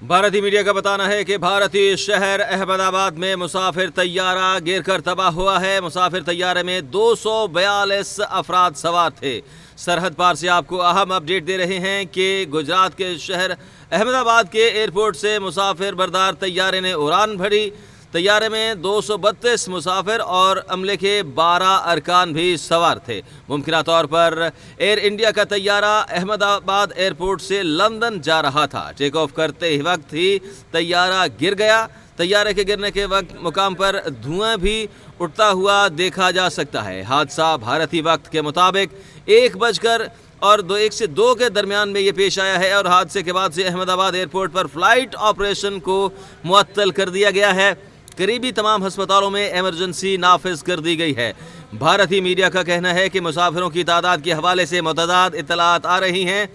भारतीय मीडिया का बताना है कि भारतीय शहर अहमदाबाद में मुसाफिर तैयारा गिरकर तबाह हुआ है। मुसाफिर तैयारे में 242 अफराद सवार थे। सरहद पार से आपको अहम अपडेट दे रहे हैं कि गुजरात के शहर अहमदाबाद के एयरपोर्ट से मुसाफिर बरदार तैयारे ने उड़ान भरी। तैयारे में 232 मुसाफिर और अमले के 12 अरकान भी सवार थे। मुमकिन तौर पर एयर इंडिया का तैयारा अहमदाबाद एयरपोर्ट से लंदन जा रहा था। टेक ऑफ करते ही वक्त ही तैयारा गिर गया। तैयारे के गिरने के वक्त मुकाम पर धुआं भी उठता हुआ देखा जा सकता है। हादसा भारतीय वक्त के मुताबिक 1 से 2 के दरमियान में ये पेश आया है और हादसे के बाद से अहमदाबाद एयरपोर्ट पर फ्लाइट ऑपरेशन को मुअत्तल कर दिया गया है। करीबी तमाम अस्पतालों में इमरजेंसी नाफिज कर दी गई है। भारतीय मीडिया का कहना है कि मुसाफिरों की तादाद के हवाले से मुतअद्दिद इत्तलात आ रही हैं।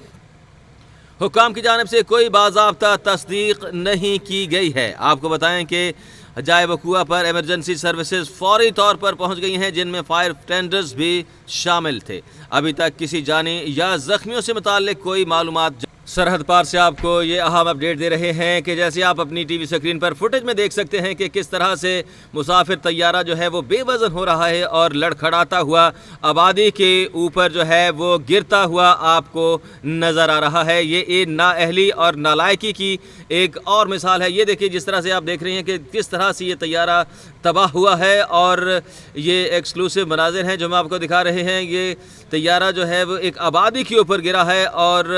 हुक्काम की जानिब से कोई बाज़ाब्ता तस्दीक नहीं की गई है। आपको बताएं कि जाए वक़ूआ पर इमरजेंसी सर्विसेज फौरी तौर पर पहुंच गई हैं, जिनमें फायर टेंडर्स भी शामिल थे। अभी तक किसी जानी या जख्मियों से मुताल्लिक कोई मालूमात। सरहद पार से आपको ये अहम अपडेट दे रहे हैं कि जैसे आप अपनी टीवी स्क्रीन पर फुटेज में देख सकते हैं कि किस तरह से मुसाफिर तैयारा जो है वो बेवजन हो रहा है और लड़खड़ाता हुआ आबादी के ऊपर जो है वो गिरता हुआ आपको नज़र आ रहा है। ये नाअहली और नालायकी की एक और मिसाल है। ये देखिए जिस तरह से आप देख रहे हैं कि किस तरह से ये तैयारा तबाह हुआ है और ये एक्सक्लूसिव मनाजिर हैं जो हम आपको दिखा रहे हैं। ये तैयारा जो है वो एक आबादी के ऊपर गिरा है और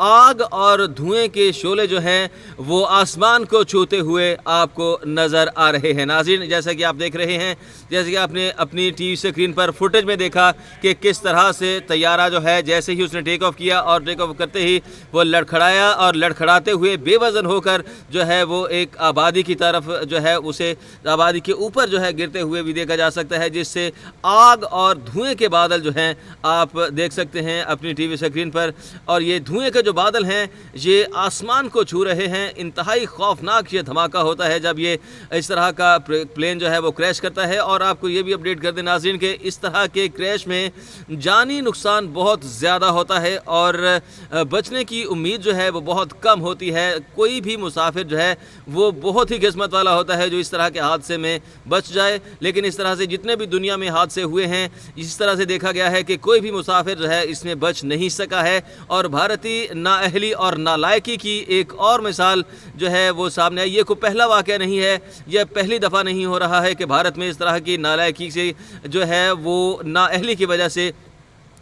आग और धुएं के शोले जो हैं वो आसमान को छूते हुए आपको नज़र आ रहे हैं। नाज़रीन, जैसा कि आप देख रहे हैं, जैसे कि आपने अपनी टीवी स्क्रीन पर फुटेज में देखा कि किस तरह से तैयारा जो है जैसे ही उसने टेक ऑफ किया और टेक ऑफ करते ही वो लड़खड़ाया और लड़खड़ाते हुए बेवजन होकर जो है वो एक आबादी की तरफ जो है उसे आबादी के ऊपर जो है गिरते हुए भी देखा जा सकता है, जिससे आग और धुएं के बादल जो हैं आप देख सकते हैं अपनी टीवी स्क्रीन पर। और ये धुएं के जो बादल हैं ये आसमान को छू रहे हैं। इंतहाई खौफनाक ये धमाका होता है जब ये इस तरह का प्लेन जो है वो क्रैश करता है। और आपको ये भी अपडेट कर दें नाज़रीन कि इस तरह के क्रैश में जानी नुकसान बहुत ज़्यादा होता है और बचने की उम्मीद जो है वो बहुत कम होती है। कोई भी मुसाफिर जो है वो बहुत ही किस्मत वाला होता है जो इस तरह के हादसे में बच जाए। लेकिन इस तरह से जितने भी दुनिया में हादसे हुए हैं, इस तरह से देखा गया है कि कोई भी मुसाफिर जो है इसमें बच नहीं सका है। और भारतीय नाअहली और नालायकी की एक और मिसाल जो है वो सामने आई। ये कोई पहला वाक़या नहीं है, यह पहली दफ़ा नहीं हो रहा है कि भारत में इस तरह की नालायकी से जो है वो नाअहली की वजह से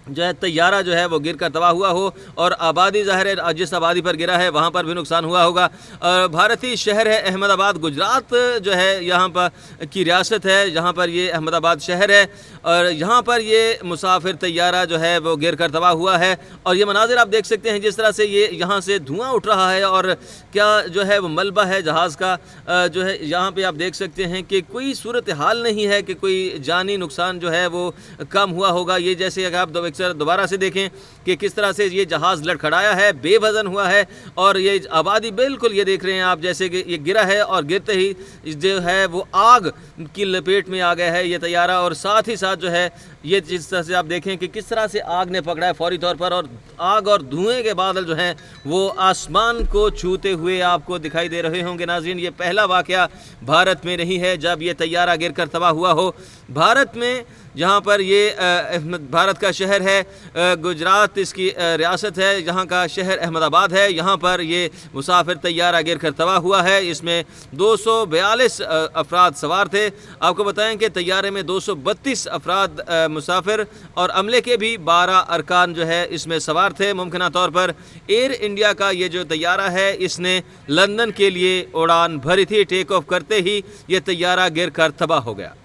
जो है तैयारा जो है वो गिर कर तबाह हुआ हो। और आबादी ज़ाहिर है जिस आबादी पर गिरा है वहाँ पर भी नुकसान हुआ होगा। और भारतीय शहर है अहमदाबाद, गुजरात जो है यहाँ पर की रियासत है, जहाँ पर ये अहमदाबाद शहर है और यहाँ पर ये मुसाफिर तैयारा जो है वो गिर कर तबाह हुआ है। और ये मनाजिर आप देख सकते हैं जिस तरह से ये यहाँ से धुआं उठ रहा है और क्या जो है वो मलबा है जहाज़ का जो है यहाँ पर आप देख सकते हैं कि कोई सूरत हाल नहीं है कि कोई जानी नुकसान जो है वो कम हुआ होगा। ये जैसे अगर आप दोबारा से देखें कि किस तरह से ये जहाज़ लड़खड़ाया है, बेवजन हुआ है और ये आबादी बिल्कुल ये देख रहे हैं आप जैसे कि ये गिरा है और गिरते ही जो है वो आग की लपेट में आ गया है ये तैयारा। और साथ ही साथ जो है ये जिस तरह से आप देखें कि किस तरह से आग ने पकड़ा है फौरी तौर पर और आग और धुएं के बादल जो हैं वो आसमान को छूते हुए आपको दिखाई दे रहे होंगे। नाज़रीन, ये पहला वाक़या भारत में नहीं है जब ये तैयारा गिर कर तबाह हुआ हो। भारत में जहाँ पर ये भारत का शहर है गुजरात, इसकी रियासत है, यहाँ का शहर अहमदाबाद है, यहाँ पर ये मुसाफिर तैयारा गिर कर तबाह हुआ है। इसमें 242 अफराद सवार थे। आपको बताएं कि तैयारे में 232 अफराद मुसाफिर और अमले के भी 12 अरकान जो है इसमें सवार थे। मुमकिन तौर पर एयर इंडिया का ये जो तैयारा है इसने लंदन के लिए उड़ान भरी थी। टेक ऑफ करते ही ये तैयारा गिर कर तबाह हो गया।